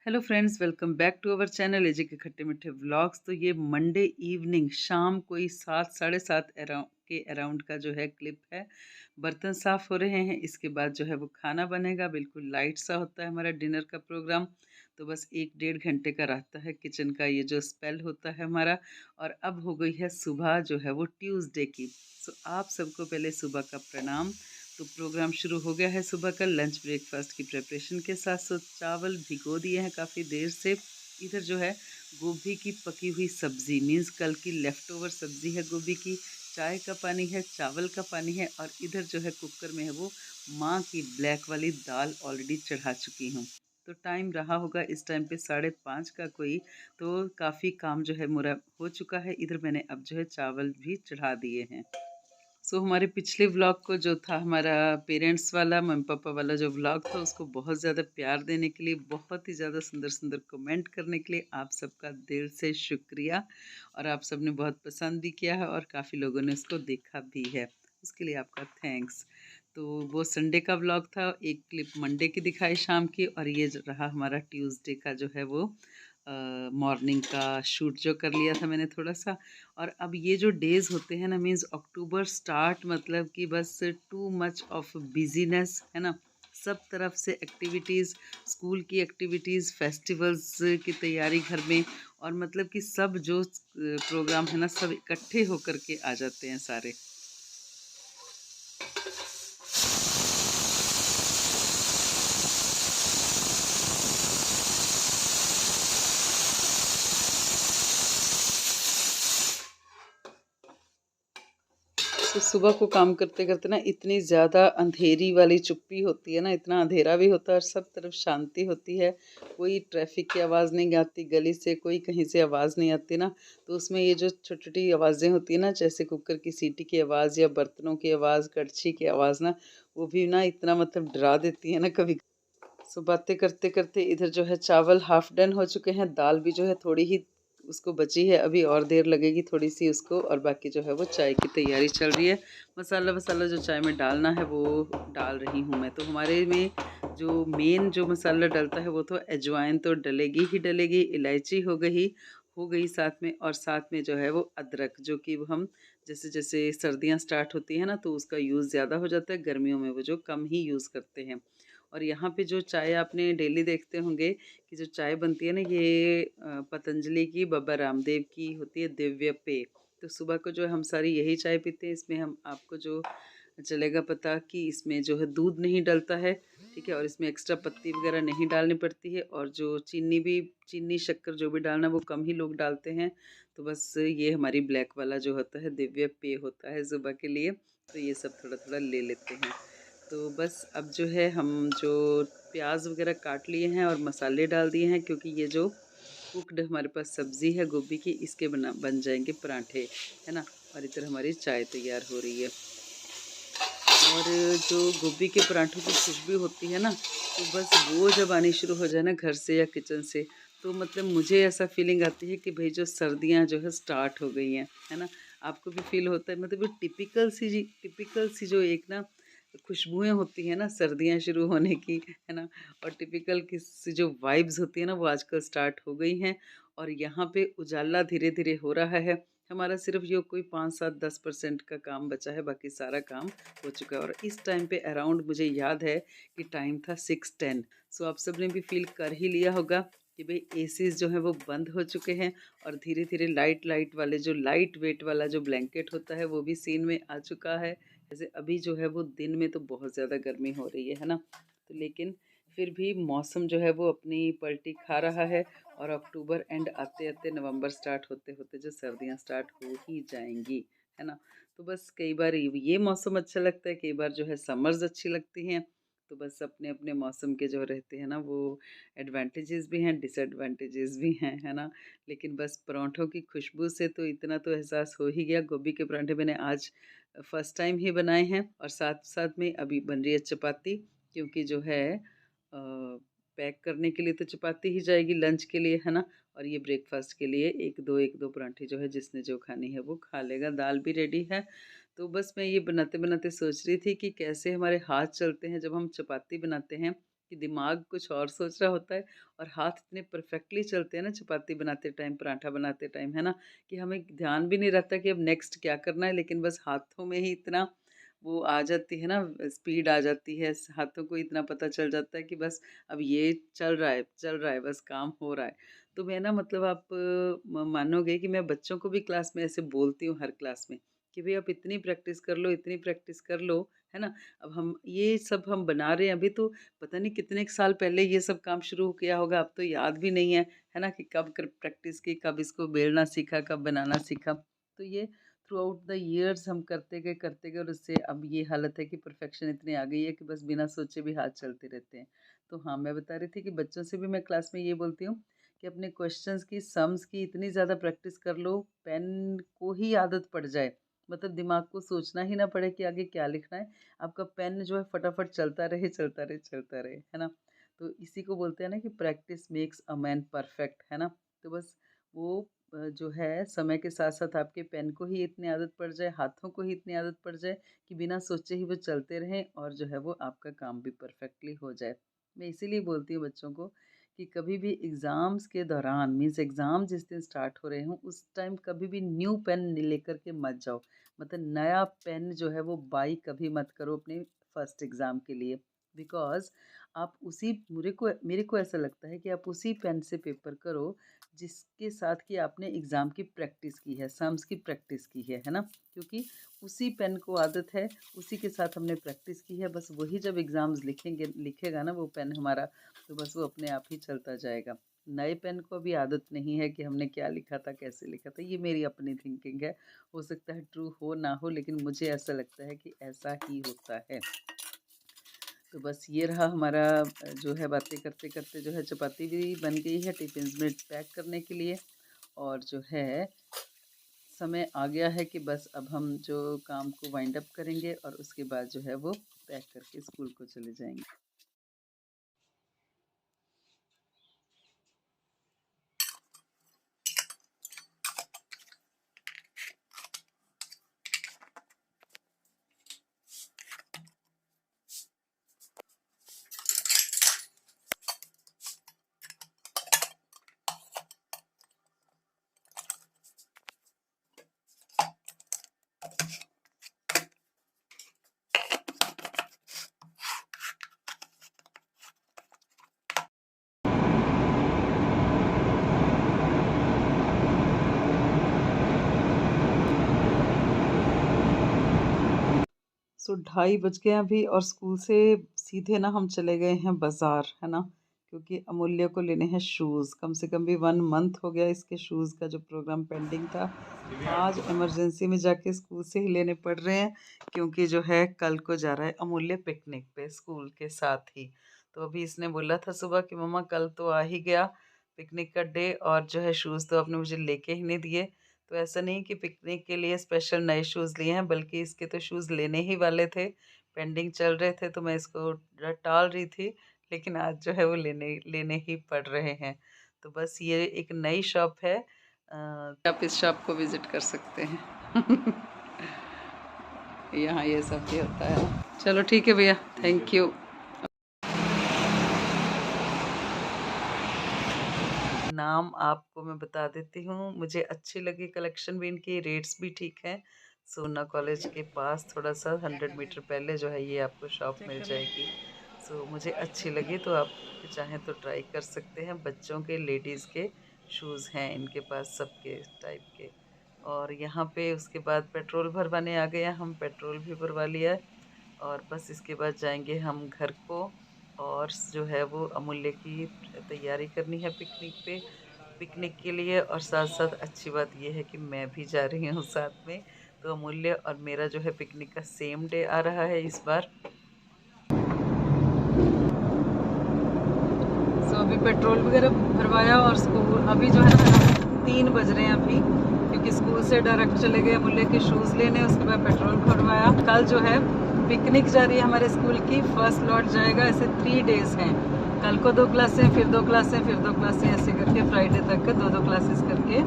Hello friends, welcome back to our channel AJ के खट्टे मीठे व्लॉग्स। तो ये मंडे इवनिंग शाम कोई 7 साढ़े 7 के अराउंड का जो है क्लिप है। बर्तन साफ़ हो रहे हैं, इसके बाद जो है वो खाना बनेगा। बिल्कुल लाइट सा होता है हमारा डिनर का प्रोग्राम। तो बस 1 डेढ़ घंटे का रहता है किचन का ये जो स्पेल होता है हमारा। और अब हो गई है सुबह जो है वो ट्यूसडे की। सो आप सबको पहले सुबह का प्रणाम। तो प्रोग्राम शुरू हो गया है सुबह का लंच ब्रेकफास्ट की प्रिपरेशन के साथ। चावल भिगो दिए हैं काफ़ी देर से। इधर जो है गोभी की पकी हुई सब्ज़ी मीन्स कल की लेफ़्ट ओवर सब्ज़ी है गोभी की। चाय का पानी है, चावल का पानी है, और इधर जो है कुकर में है वो माँ की ब्लैक वाली दाल ऑलरेडी चढ़ा चुकी हूँ। तो टाइम रहा होगा इस टाइम पे 5:30 का कोई। तो काफ़ी काम जो है मेरा हो चुका है। इधर मैंने अब जो है चावल भी चढ़ा दिए हैं। हमारे पिछले व्लॉग को जो था हमारा पेरेंट्स वाला मम्मी पापा वाला जो व्लॉग था, उसको बहुत ज़्यादा प्यार देने के लिए, बहुत ही ज़्यादा सुंदर सुंदर कमेंट करने के लिए आप सबका दिल से शुक्रिया। और आप सब ने बहुत पसंद भी किया है और काफ़ी लोगों ने उसको देखा भी है, उसके लिए आपका थैंक्स। तो वो संडे का व्लॉग था, एक क्लिप मंडे की दिखाई शाम की, और ये रहा हमारा ट्यूसडे का जो है वो मॉर्निंग का शूट जो कर लिया था मैंने थोड़ा सा। और अब ये जो डेज़ होते हैं ना, मीन्स अक्टूबर स्टार्ट, मतलब कि बस टू मच ऑफ बिजीनेस है ना। सब तरफ से एक्टिविटीज़, स्कूल की एक्टिविटीज़, फेस्टिवल्स की तैयारी घर में, और मतलब कि सब जो प्रोग्राम है ना, सब इकट्ठे होकर के आ जाते हैं सारे। तो सुबह को काम करते करते ना इतनी ज़्यादा अंधेरी वाली चुप्पी होती है ना, इतना अंधेरा भी होता है और सब तरफ शांति होती है। कोई ट्रैफिक की आवाज़ नहीं आती गली से, कोई कहीं से आवाज़ नहीं आती ना। तो उसमें ये जो छोटी छोटी आवाज़ें होती है ना, जैसे कुकर की सीटी की आवाज़ या बर्तनों की आवाज़, कड़छी की आवाज़ ना, वो भी ना इतना मतलब डरा देती है ना कभी। बातें करते करते इधर जो है चावल हाफ डन हो चुके हैं, दाल भी जो है थोड़ी ही उसको बची है, अभी और देर लगेगी थोड़ी सी उसको। और बाकी जो है वो चाय की तैयारी चल रही है। मसाला वसाला जो चाय में डालना है वो डाल रही हूँ मैं। तो हमारे में जो मेन जो मसाला डलता है वो तो अजवाइन तो डलेगी ही डलेगी, इलायची हो गई साथ में, और साथ में जो है वो अदरक, जो कि हम जैसे जैसे सर्दियाँ स्टार्ट होती हैं ना, तो उसका यूज़ ज़्यादा हो जाता है, गर्मियों में वो जो कम ही यूज़ करते हैं। और यहाँ पे जो चाय आपने डेली देखते होंगे कि जो चाय बनती है ना, ये पतंजलि की, बाबा रामदेव की होती है, दिव्य पेय। तो सुबह को जो हम सारी यही चाय पीते हैं। इसमें हम आपको जो चलेगा पता कि इसमें जो है दूध नहीं डलता है, ठीक है, और इसमें एक्स्ट्रा पत्ती वगैरह नहीं डालनी पड़ती है, और जो चीनी शक्कर जो भी डालना वो कम ही लोग डालते हैं। तो बस ये हमारी ब्लैक वाला जो होता है दिव्य पेय होता है सुबह के लिए। तो ये सब थोड़ा थोड़ा ले लेते हैं। तो बस अब जो है हम जो प्याज वगैरह काट लिए हैं और मसाले डाल दिए हैं, क्योंकि ये जो कुक्ड हमारे पास सब्ज़ी है गोभी की, इसके बन जाएंगे पराठे, है ना। और इधर हमारी चाय तैयार हो रही है। और जो गोभी के पराठों की खुशबू होती है ना, तो बस वो जब आनी शुरू हो जाए ना घर से या किचन से, तो मतलब मुझे ऐसा फीलिंग आती है कि भाई जो सर्दियाँ जो है स्टार्ट हो गई हैं, है ना। आपको भी फील होता है, मतलब वो टिपिकल सी जो एक ना खुशबुएं होती हैं ना सर्दियाँ शुरू होने की, है ना। और टिपिकल की सी जो वाइब्स होती है ना, वो आजकल स्टार्ट हो गई हैं। और यहाँ पे उजाला धीरे धीरे हो रहा है। हमारा सिर्फ ये कोई 5 7 10% का काम बचा है, बाकी सारा काम हो चुका है। और इस टाइम पे अराउंड मुझे याद है कि टाइम था 6:10। आप सब ने भी फील कर ही लिया होगा कि भाई एसीज जो है वो बंद हो चुके हैं, और धीरे धीरे लाइट लाइट वाले जो लाइट वेट वाला जो ब्लैंकेट होता है वो भी सीन में आ चुका है। जैसे अभी जो है वो दिन में तो बहुत ज़्यादा गर्मी हो रही है ना। तो लेकिन फिर भी मौसम जो है वो अपनी पलटी खा रहा है। और अक्टूबर एंड आते आते नवंबर स्टार्ट होते होते जो सर्दियाँ स्टार्ट हो ही जाएंगी, है ना। तो बस कई बार ये मौसम अच्छा लगता है, कई बार जो है समर्स अच्छी लगती हैं। तो बस अपने अपने मौसम के जो रहते हैं ना, वो एडवांटेजेस भी हैं, डिसएडवांटेजेस भी हैं, है ना। लेकिन बस पराठों की खुशबू से तो इतना तो एहसास हो ही गया। गोभी के पराठे मैंने आज फर्स्ट टाइम ही बनाए हैं, और साथ साथ में अभी बन रही है चपाती, क्योंकि जो है पैक करने के लिए तो चपाती ही जाएगी लंच के लिए, है ना। और ये ब्रेकफास्ट के लिए एक दो पराठे जो है जिसने जो खानी है वो खा लेगा। दाल भी रेडी है। तो बस मैं ये बनाते बनाते सोच रही थी कि कैसे हमारे हाथ चलते हैं जब हम चपाती बनाते हैं। कि दिमाग कुछ और सोच रहा होता है और हाथ इतने परफेक्टली चलते हैं ना चपाती बनाते टाइम, पराठा बनाते टाइम, है ना, कि हमें ध्यान भी नहीं रहता कि अब नेक्स्ट क्या करना है, लेकिन बस हाथों में ही इतना वो आ जाती है ना, स्पीड आ जाती है, हाथों को इतना पता चल जाता है कि बस अब ये चल रहा है, बस काम हो रहा है। तो मैं ना मतलब आप मानोगे कि मैं बच्चों को भी क्लास में ऐसे बोलती हूँ हर क्लास में कि भाई आप इतनी प्रैक्टिस कर लो, इतनी प्रैक्टिस कर लो, है ना। अब हम ये सब हम बना रहे हैं अभी, तो पता नहीं कितने एक साल पहले ये सब काम शुरू किया होगा, अब तो याद भी नहीं है ना, कि कब कर प्रैक्टिस की, कब इसको बेलना सीखा, कब बनाना सीखा। तो ये थ्रू आउट द ईयर्स हम करते गए और उससे अब ये हालत है कि परफेक्शन इतनी आ गई है कि बस बिना सोचे भी हाथ चलते रहते हैं। तो हाँ, मैं बता रही थी कि बच्चों से भी मैं क्लास में ये बोलती हूँ कि अपने क्वेश्चंस की, सम्स की इतनी ज़्यादा प्रैक्टिस कर लो, पेन को ही आदत पड़ जाए, मतलब दिमाग को सोचना ही ना पड़े कि आगे क्या लिखना है, आपका पेन जो है फटाफट चलता रहे, चलता रहे, चलता रहे, है ना। तो इसी को बोलते हैं ना कि practice makes a man perfect, है ना। तो बस वो जो है समय के साथ साथ आपके पेन को ही इतनी आदत पड़ जाए, हाथों को ही इतनी आदत पड़ जाए कि बिना सोचे ही वो चलते रहें और जो है वो आपका काम भी परफेक्टली हो जाए। मैं इसीलिए बोलती हूँ बच्चों को कि कभी भी एग्ज़ाम्स के दौरान, मीन्स एग्ज़ाम जिस दिन स्टार्ट हो रहे हों उस टाइम कभी भी न्यू पेन लेकर के मत जाओ, मतलब नया पेन जो है वो बाई कभी मत करो अपने फर्स्ट एग्ज़ाम के लिए। बिकॉज़ आप उसी, मेरे को ऐसा लगता है कि आप उसी पेन से पेपर करो जिसके साथ कि आपने एग्ज़ाम की प्रैक्टिस की है, सम्स की प्रैक्टिस की है ना? क्योंकि उसी पेन को आदत है, उसी के साथ हमने प्रैक्टिस की है, बस वही जब एग्ज़ाम्स लिखेगा ना वो पेन हमारा, तो बस वो अपने आप ही चलता जाएगा। नए पेन को अभी आदत नहीं है कि हमने क्या लिखा था, कैसे लिखा था, ये मेरी अपनी थिंकिंग है। हो सकता है ट्रू हो ना हो, लेकिन मुझे ऐसा लगता है कि ऐसा ही होता है। तो बस ये रहा हमारा जो है बातें करते करते जो है चपाती भी बन गई है टिफ़िन्स में पैक करने के लिए, और जो है समय आ गया है कि बस अब हम जो काम को वाइंड अप करेंगे और उसके बाद जो है वो पैक करके स्कूल को चले जाएंगे। सो 2:30 बज गए हैं अभी, और स्कूल से सीधे ना हम चले गए हैं बाज़ार, है ना, क्योंकि अमूल्य को लेने हैं शूज़। कम से कम भी 1 मंथ हो गया इसके शूज़ का जो प्रोग्राम पेंडिंग था, आज इमरजेंसी में जाके स्कूल से ही लेने पड़ रहे हैं, क्योंकि जो है कल को जा रहा है अमूल्य पिकनिक पे स्कूल के साथ ही। तो अभी इसने बोला था सुबह कि मम्मा कल तो आ ही गया पिकनिक का डे, और जो है शूज़ तो आपने मुझे लेके ही नहीं दिए। तो ऐसा नहीं कि पिकनिक के लिए स्पेशल नए शूज़ लिए हैं, बल्कि इसके तो शूज़ लेने ही वाले थे, पेंडिंग चल रहे थे, तो मैं इसको टाल रही थी, लेकिन आज जो है वो लेने लेने ही पड़ रहे हैं। तो बस ये एक नई शॉप है, आप इस शॉप को विज़िट कर सकते हैं। यहाँ ये सब भी होता है ना। चलो ठीक है भैया, थैंक यू। नाम आपको मैं बता देती हूँ, मुझे अच्छी लगी कलेक्शन भी इनकी, रेट्स भी ठीक हैं। सोना कॉलेज के पास थोड़ा सा 100 मीटर पहले जो है ये आपको शॉप मिल जाएगी। सो मुझे अच्छी लगी, तो आप चाहें तो ट्राई कर सकते हैं। बच्चों के, लेडीज़ के शूज़ हैं इनके पास, सबके टाइप के। और यहाँ पे उसके बाद पेट्रोल भरवाने आ गए हैं हम, पेट्रोल भी भरवा लिया है, और बस इसके बाद जाएंगे हम घर को, और जो है वो अमूल्य की तैयारी करनी है पिकनिक के लिए। और साथ साथ अच्छी बात ये है कि मैं भी जा रही हूँ साथ में, तो अमूल्य और मेरा जो है पिकनिक का सेम डे आ रहा है इस बार। सो अभी पेट्रोल वगैरह भरवाया, और स्कूल अभी जो है ना 3 बज रहे हैं अभी, क्योंकि स्कूल से डायरेक्ट चले गए अमूल्य के शूज़ लेने, उसके बाद पेट्रोल भरवाया। कल जो है पिकनिक जा रही है हमारे स्कूल की, फर्स्ट लॉट जाएगा, ऐसे 3 डेज़ हैं। कल को 2 क्लासें, फिर 2 क्लासें, फिर 2 क्लासें, ऐसे करके फ्राइडे तक के 2-2 क्लासेस करके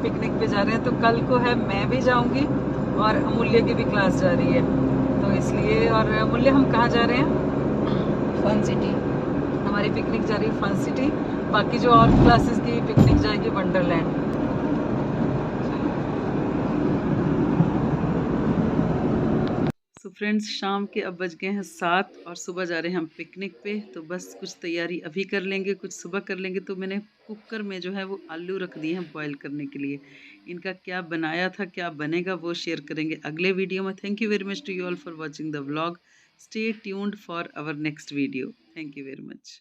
पिकनिक पे जा रहे हैं। तो कल को है मैं भी जाऊंगी और अमूल्य की भी क्लास जा रही है, तो इसलिए। और अमूल्य हम कहाँ जा रहे हैं? Fun city. हमारी पिकनिक जा रही है फन सिटी, बाकी जो और क्लासेस की पिकनिक जाएगी वंडरलैंड। सो फ्रेंड्स, शाम के अब बज गए हैं 7 और सुबह जा रहे हैं हम पिकनिक पे। तो बस कुछ तैयारी अभी कर लेंगे, कुछ सुबह कर लेंगे। तो मैंने कुकर में जो है वो आलू रख दिए हैं बॉईल करने के लिए। इनका क्या बनाया था, क्या बनेगा, वो शेयर करेंगे अगले वीडियो में। Thank you very much to you all for watching the vlog. Stay tuned for our next video. Thank you very much.